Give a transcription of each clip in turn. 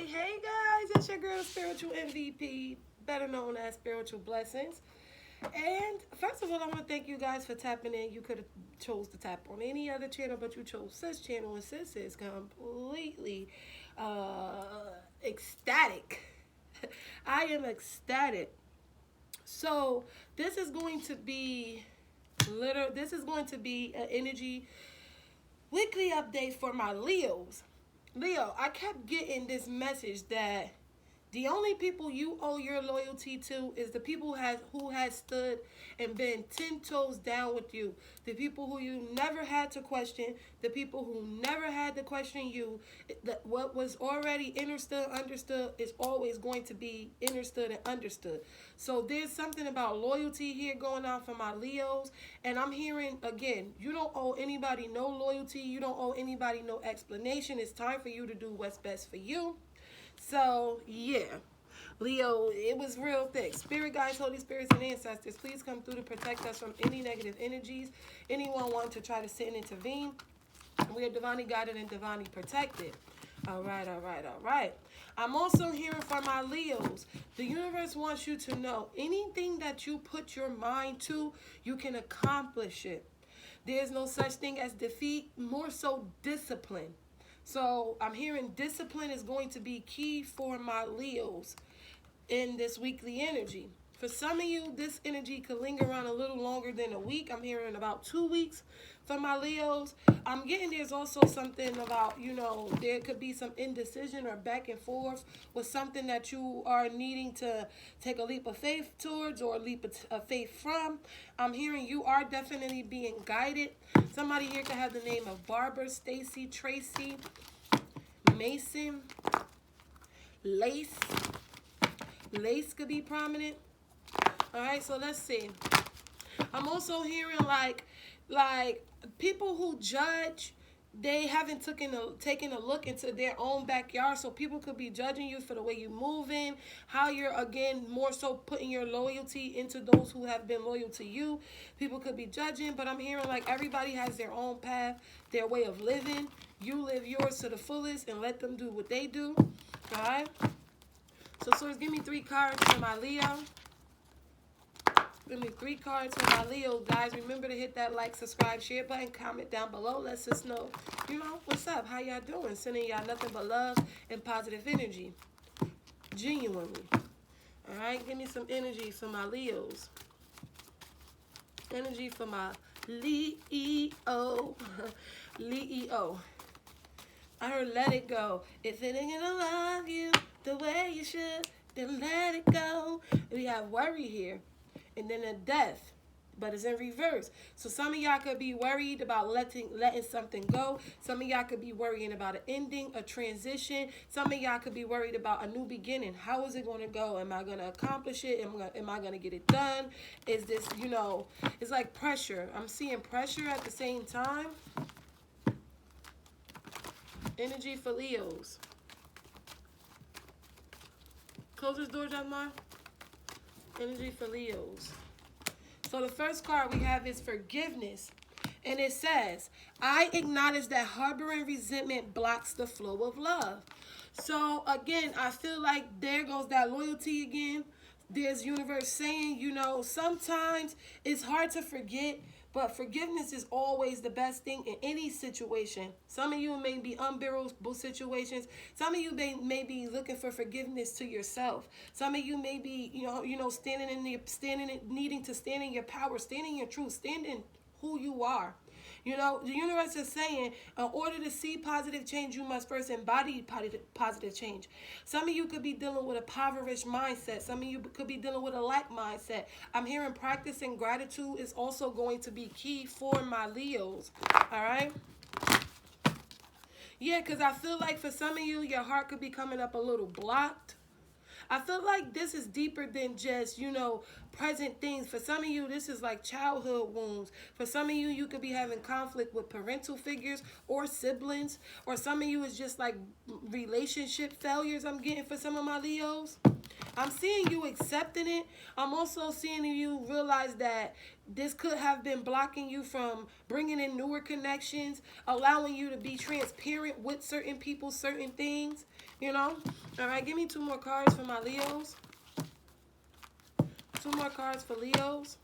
Hey guys, it's your girl Spiritual MVP, better known as Spiritual Blessings. And first of all, I want to thank you guys for tapping in. You could have chose to tap on any other channel, but you chose this channel, and sis is completely ecstatic. I am ecstatic. So this is going to be this is going to be an energy weekly update for my Leos. Leo, I kept getting this message that the only people you owe your loyalty to is the people who has stood and been 10 toes down with you. The people who you never had to question, the people who never had to question you. What was already understood is always going to be understood and understood. So there's something about loyalty here going on for my Leos. And I'm hearing, again, you don't owe anybody no loyalty. You don't owe anybody no explanation. It's time for you to do what's best for you. So, yeah. Leo, it was real thick. Spirit guides, Holy Spirits, and ancestors, please come through to protect us from any negative energies. Anyone want to try to sit and intervene? We are divinely guided and divinely protected. All right, all right, all right. I'm also hearing from my Leos. The universe wants you to know anything that you put your mind to, you can accomplish it. There's no such thing as defeat, more so discipline. So I'm hearing discipline is going to be key for my Leos in this weekly energy. For some of you, this energy could linger on a little longer than a week. I'm hearing about 2 weeks for my Leos. I'm getting there's also something about, there could be some indecision or back and forth with something that you are needing to take a leap of faith towards or a leap of faith from. I'm hearing you are definitely being guided. Somebody here could have the name of Barbara, Stacy, Tracy, Mason, Lace. Lace could be prominent. All right, so let's see. I'm also hearing like people who judge, they haven't taken a look into their own backyard. So people could be judging you for the way you're moving, how you're, again, more so putting your loyalty into those who have been loyal to you. People could be judging, but I'm hearing like everybody has their own path, their way of living. You live yours to the fullest and let them do what they do. All right? So, Source, give me 3 cards for my Leo. Give me 3 cards for my Leo, guys. Remember to hit that like, subscribe, share button, comment down below. Let us know, what's up, how y'all doing. Sending y'all nothing but love and positive energy. Genuinely. All right, give me some energy for my Leos. Energy for my Leo. Leo. I heard let it go. If it ain't gonna love you the way you should, then let it go. We have worry here. And then a death, but it's in reverse. So some of y'all could be worried about letting something go. Some of y'all could be worrying about an ending, a transition. Some of y'all could be worried about a new beginning. How is it going to go? Am I going to accomplish it? Am I going to get it done? Is this, it's like pressure. I'm seeing pressure at the same time. Energy for Leos. Close this door, Jasmine. Energy for Leos. So the first card we have is forgiveness. And it says, I acknowledge that harboring resentment blocks the flow of love. So again, I feel like there goes that loyalty again. There's universe saying, sometimes it's hard to forget, but forgiveness is always the best thing in any situation. Some of you may be unbearable situations. Some of you may be looking for forgiveness to yourself. Some of you may be, needing to stand in your power, stand in your truth, stand in who you are. The universe is saying, in order to see positive change, you must first embody positive change. Some of you could be dealing with a impoverished mindset. Some of you could be dealing with a lack mindset. I'm hearing practicing gratitude is also going to be key for my Leos. All right? Yeah, because I feel like for some of you, your heart could be coming up a little blocked. I feel like this is deeper than just, present things. For some of you, this is like childhood wounds. For some of you, you could be having conflict with parental figures or siblings. Or some of you is just like relationship failures I'm getting for some of my Leos. I'm seeing you accepting it. I'm also seeing you realize that this could have been blocking you from bringing in newer connections, allowing you to be transparent with certain people, certain things. you know. All right, give me 2 more cards for my Leos. 2 more cards for Leos.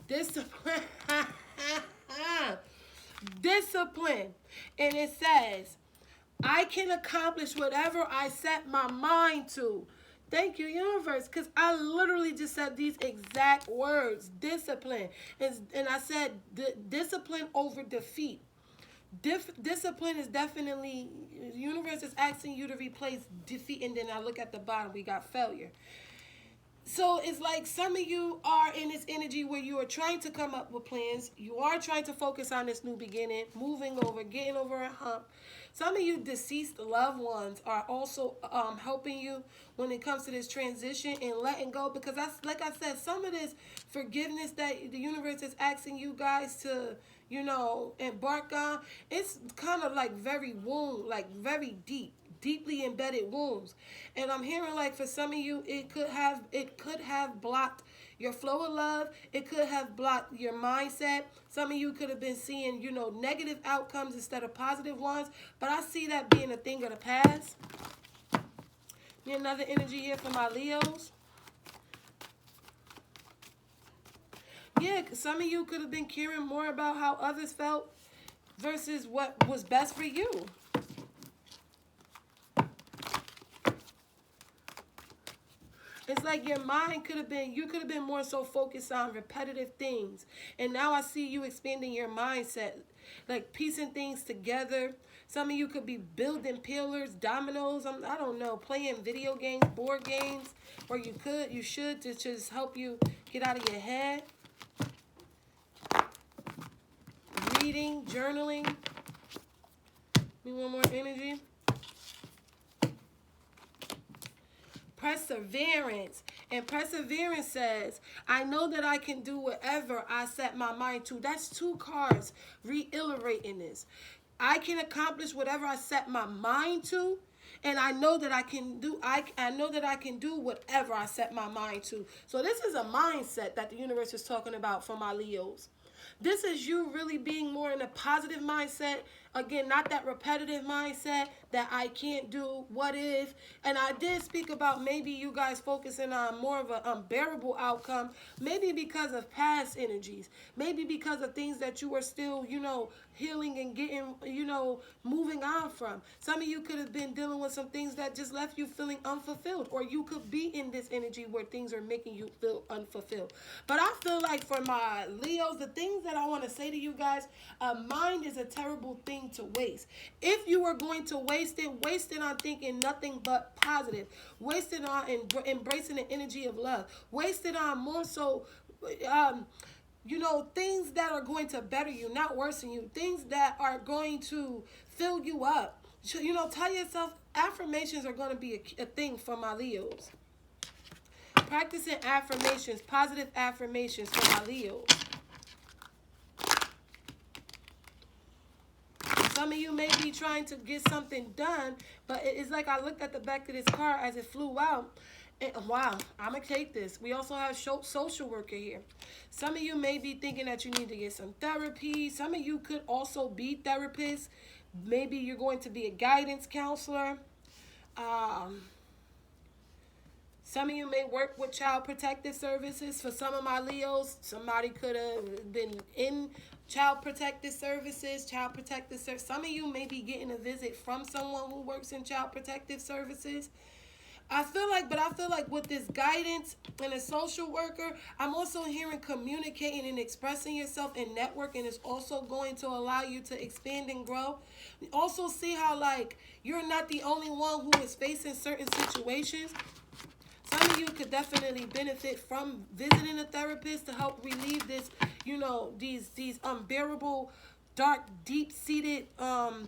Discipline. Discipline. And it says, I can accomplish whatever I set my mind to. Thank you, universe, because I literally just said these exact words. Discipline. And I said discipline over defeat. Discipline is definitely, the universe is asking you to replace defeat. And then I look at the bottom, we got failure. So it's like some of you are in this energy where you are trying to come up with plans. You are trying to focus on this new beginning, moving over, getting over a hump. Some of you deceased loved ones are also helping you when it comes to this transition and letting go. Because that's, like I said, some of this forgiveness that the universe is asking you guys to, you know, embark on, it's kind of like very wound, like very deeply embedded wounds. And I'm hearing like for some of you, it could have blocked your flow of love. It could have blocked your mindset. Some of you could have been seeing, you know, negative outcomes instead of positive ones. But I see that being a thing of the past. Another energy here for my Leos. Yeah, some of you could have been caring more about how others felt versus what was best for you. It's like your mind could have been, you could have been more so focused on repetitive things. And now I see you expanding your mindset, like piecing things together. Some of you could be building pillars, dominoes, I don't know, playing video games, board games, or you should to just help you get out of your head. Reading, journaling. Give me one more energy. Perseverance. And perseverance says, I know that I can do whatever I set my mind to. That's 2 cards reiterating this. I can accomplish whatever I set my mind to. And I know that I can do I know that I can do whatever I set my mind to. So this is a mindset that the universe is talking about for my Leos. This is you really being more in a positive mindset. Again, not that repetitive mindset that I can't do, what if. And I did speak about maybe you guys focusing on more of an unbearable outcome, maybe because of past energies, maybe because of things that you are still, you know, healing and getting, you know, moving on from. Some of you could have been dealing with some things that just left you feeling unfulfilled, or you could be in this energy where things are making you feel unfulfilled. But I feel like for my Leos, the things that I want to say to you guys, mind is a terrible thing to waste. If you are going to waste it on thinking nothing but positive. Waste it on embracing the energy of love. Waste it on more so you know, things that are going to better you, not worsen you. Things that are going to fill you up. You know, tell yourself affirmations are going to be a thing for my Leos. Practicing affirmations, positive affirmations for my Leos. Some of you may be trying to get something done, but it's like I looked at the back of this car as it flew out. And, wow, I'm going to take this. We also have social worker here. Some of you may be thinking that you need to get some therapy. Some of you could also be therapists. Maybe you're going to be a guidance counselor. Some of you may work with Child Protective Services. For some of my Leos, somebody could have been in Child Protective Services. Some of you may be getting a visit from someone who works in Child Protective Services. I feel like with this guidance and a social worker, I'm also hearing communicating and expressing yourself and networking is also going to allow you to expand and grow. Also see how like you're not the only one who is facing certain situations. Some of you could definitely benefit from visiting a therapist to help relieve this, you know, these unbearable, dark, deep-seated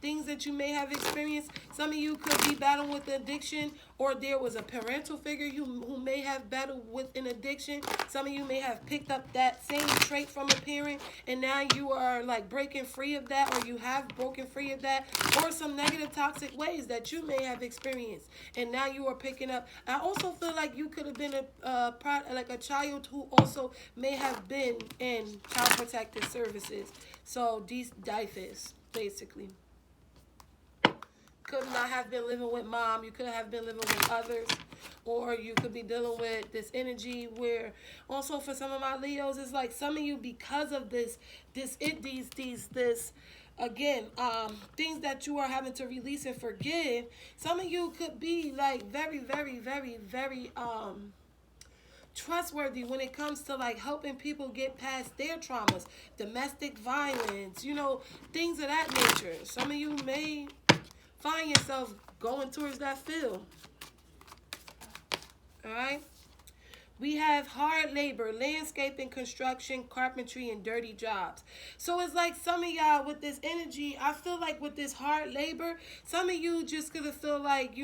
things that you may have experienced. Some of you could be battling with addiction, or there was a parental figure who may have battled with an addiction. Some of you may have picked up that same trait from a parent, and now you are like breaking free of that, or you have broken free of that, or some negative toxic ways that you may have experienced, and now you are picking up. I also feel like you could have been a child who also may have been in Child Protective Services. So these DIFAS. basically. Could not have been living with mom. You could have been living with others. Or you could be dealing with this energy where also for some of my Leos, it's like some of you because of this again, things that you are having to release and forgive, some of you could be like very, very, very, very trustworthy when it comes to like helping people get past their traumas, domestic violence, things of that nature. Some of you may find yourself going towards that field. All right. We have hard labor, landscaping, construction, carpentry, and dirty jobs. So it's like some of y'all with this energy, I feel like with this hard labor, some of you just gonna feel like,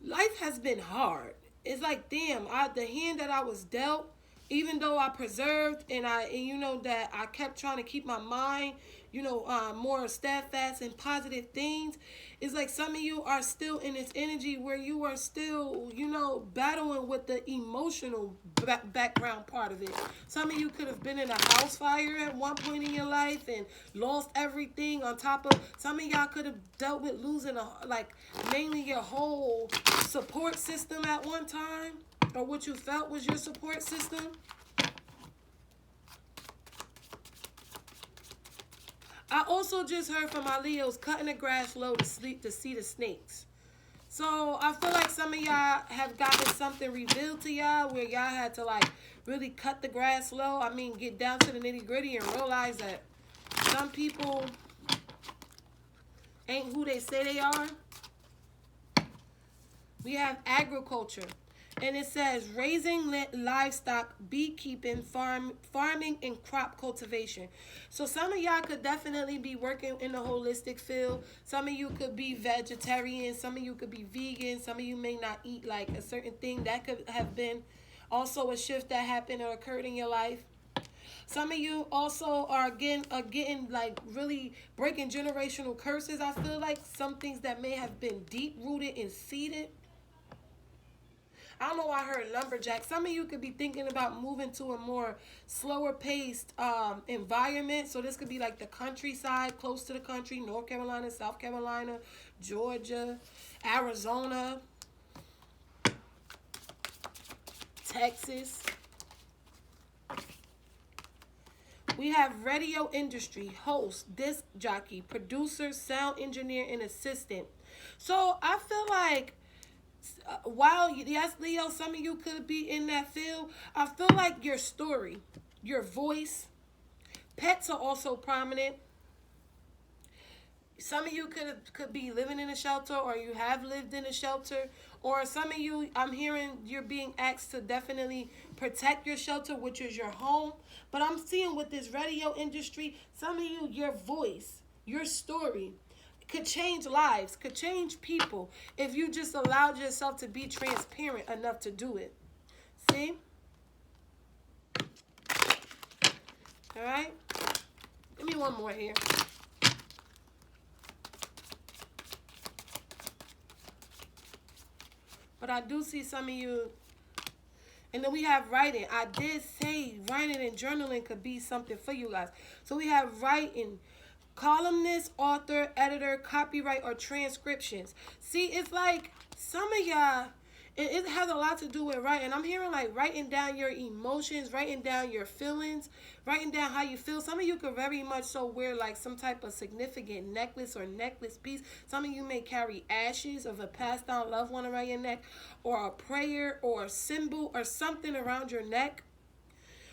life has been hard. It's like, damn, the hand that I was dealt, even though I preserved and that I kept trying to keep my mind, more steadfast and positive things. It's like some of you are still in this energy where you are still, battling with the emotional background part of it. Some of you could have been in a house fire at one point in your life and lost everything. On top of some of y'all could have dealt with losing mainly your whole support system at one time, or what you felt was your support system. I also just heard from my Leos cutting the grass low to sleep to see the snakes. So I feel like some of y'all have gotten something revealed to y'all where y'all had to really cut the grass low. I mean, get down to the nitty gritty and realize that some people ain't who they say they are. We have agriculture. And it says raising livestock, beekeeping, farming, and crop cultivation. So some of y'all could definitely be working in the holistic field. Some of you could be vegetarian. Some of you could be vegan. Some of you may not eat like a certain thing. That could have been also a shift that happened or occurred in your life. Some of you also are getting really breaking generational curses. I feel like some things that may have been deep rooted and seated. I don't know why I heard lumberjack. Some of you could be thinking about moving to a more slower paced environment. So this could be like the countryside, close to the country, North Carolina, South Carolina, Georgia, Arizona, Texas. We have radio industry, host, disc jockey, producer, sound engineer, and assistant. So I feel like while, yes, Leo, some of you could be in that field, I feel like your story, your voice, pets are also prominent. Some of you could be living in a shelter, or you have lived in a shelter, or some of you, I'm hearing you're being asked to definitely protect your shelter, which is your home. But I'm seeing with this radio industry, some of you, your voice, your story could change lives, could change people if you just allowed yourself to be transparent enough to do it. See? All right? Give me one more here. But I do see some of you. And then we have writing. I did say writing and journaling could be something for you guys. So we have writing, columnist, author, editor, copyright, or transcriptions. See, it's like some of y'all, it has a lot to do with writing. I'm hearing like writing down your emotions, writing down your feelings, writing down how you feel. Some of you could very much so wear like some type of significant necklace or necklace piece. Some of you may carry ashes of a passed down loved one around your neck, or a prayer or a symbol or something around your neck,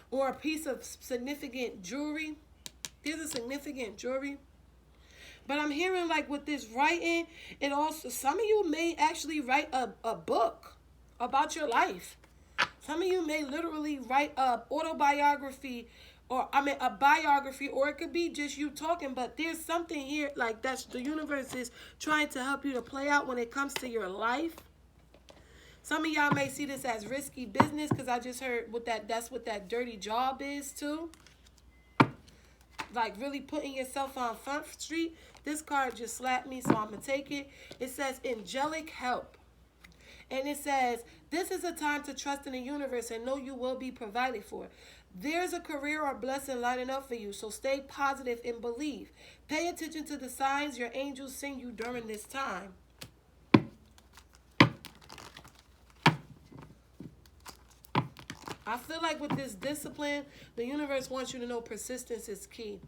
or a piece of significant jewelry. There's a significant jewelry. But I'm hearing like with this writing, it also, some of you may actually write a book about your life. Some of you may literally write a autobiography, or a biography, or it could be just you talking. But there's something here like that's the universe is trying to help you to play out when it comes to your life. Some of y'all may see this as risky business, because I just heard that's what that dirty job is too. Like really putting yourself on Front Street. This card just slapped me, so I'm going to take it. It says angelic help. And it says, this is a time to trust in the universe and know you will be provided for. There's a career or blessing lining up for you, so stay positive and believe. Pay attention to the signs your angels send you during this time. I feel like with this discipline, the universe wants you to know persistence is key.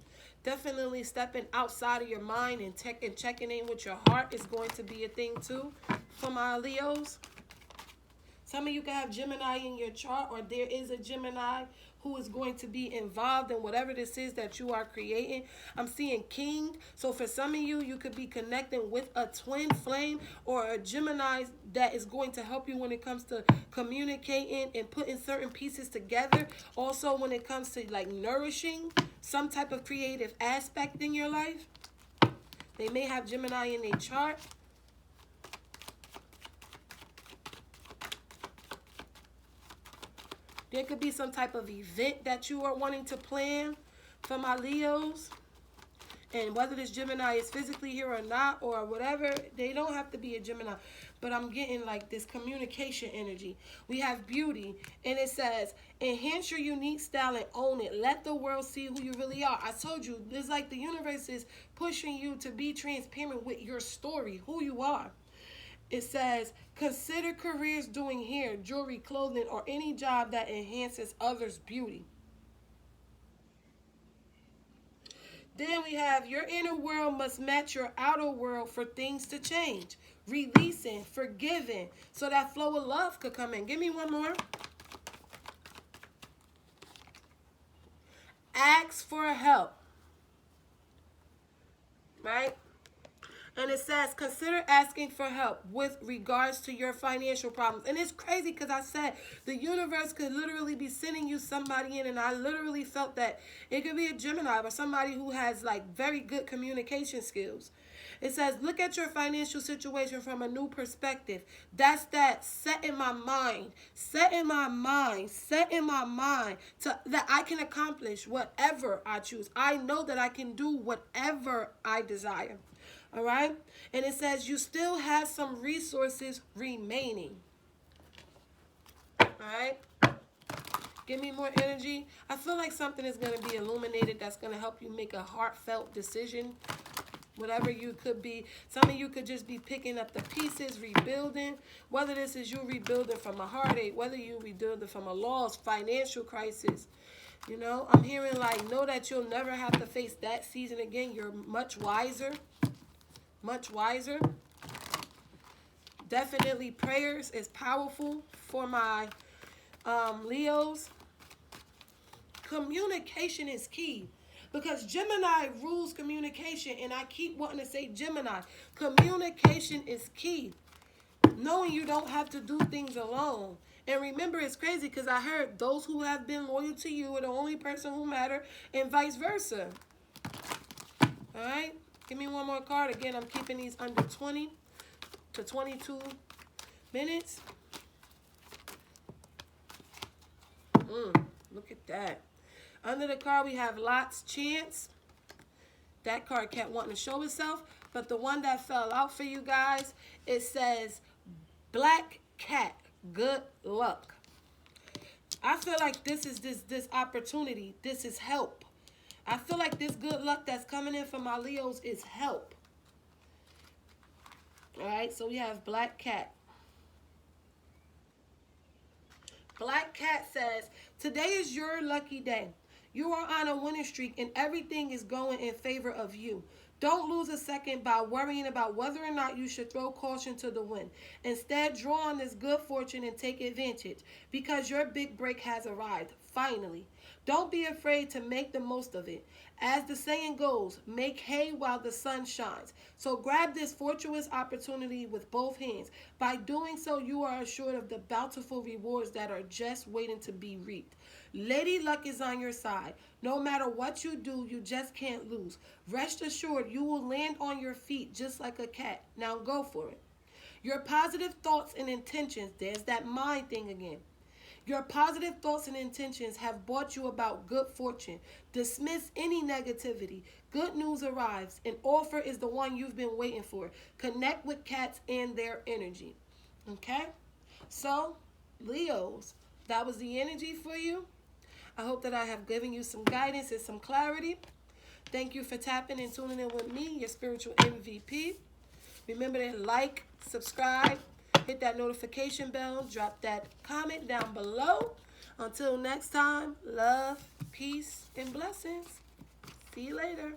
Definitely stepping outside of your mind and checking in with your heart is going to be a thing too for my Leos. Some of you can have Gemini in your chart, or there is a Gemini who is going to be involved in whatever this is that you are creating. I'm seeing King. So for some of you, you could be connecting with a twin flame or a Gemini that is going to help you when it comes to communicating and putting certain pieces together. Also when it comes to like nourishing some type of creative aspect in your life. They may have Gemini in their chart. There could be some type of event that you are wanting to plan for my Leos. And whether this Gemini is physically here or not or whatever, they don't have to be a Gemini. But I'm getting like this communication energy. We have beauty. And it says, enhance your unique style and own it. Let the world see who you really are. I told you, it's like the universe is pushing you to be transparent with your story, who you are. It says, consider careers doing hair, jewelry, clothing, or any job that enhances others' beauty. Then we have, your inner world must match your outer world for things to change. Releasing, forgiving, so that flow of love could come in. Give me one more. Ask for help. Right? And it says, consider asking for help with regards to your financial problems. And it's crazy because I said the universe could literally be sending you somebody in. And I literally felt that it could be a Gemini or somebody who has like very good communication skills. It says, look at your financial situation from a new perspective. That's that setting my mind to that I can accomplish whatever I choose. I know that I can do whatever I desire. All right. And it says you still have some resources remaining. All right. Give me more energy. I feel like something is going to be illuminated that's going to help you make a heartfelt decision. Whatever you could be. Some of you could just be picking up the pieces, rebuilding. Whether this is you rebuilding from a heartache, whether you rebuilding from a loss, financial crisis. You know, I'm hearing like, know that you'll never have to face that season again. You're much wiser. Much wiser. Definitely prayers is powerful for my Leos. Communication is key because Gemini rules communication, and I keep wanting to say Gemini. Communication is key. Knowing you don't have to do things alone. And remember, it's crazy because I heard those who have been loyal to you are the only person who matter, and vice versa. All right? Give me one more card. Again, I'm keeping these under 20 to 22 minutes. Look at that. Under the card, we have Lot's Chance. That card kept wanting to show itself. But the one that fell out for you guys, it says Black Cat. Good luck. I feel like this is this opportunity. This is help. I feel like this good luck that's coming in for my Leos is help. All right, so we have Black Cat. Black Cat says, today is your lucky day. You are on a winning streak and everything is going in favor of you. Don't lose a second by worrying about whether or not you should throw caution to the wind. Instead, draw on this good fortune and take advantage because your big break has arrived, finally. Don't be afraid to make the most of it. As the saying goes, make hay while the sun shines. So grab this fortuitous opportunity with both hands. By doing so, you are assured of the bountiful rewards that are just waiting to be reaped. Lady Luck is on your side. No matter what you do, you just can't lose. Rest assured, you will land on your feet just like a cat. Now go for it. Your positive thoughts and intentions, there's that mind thing again. Your positive thoughts and intentions have brought you about good fortune. Dismiss any negativity. Good news arrives. An offer is the one you've been waiting for. Connect with cats and their energy. Okay? So, Leos, that was the energy for you. I hope that I have given you some guidance and some clarity. Thank you for tapping and tuning in with me, your spiritual MVP. Remember to like, subscribe, hit that notification bell, drop that comment down below. Until next time, love, peace, and blessings. See you later.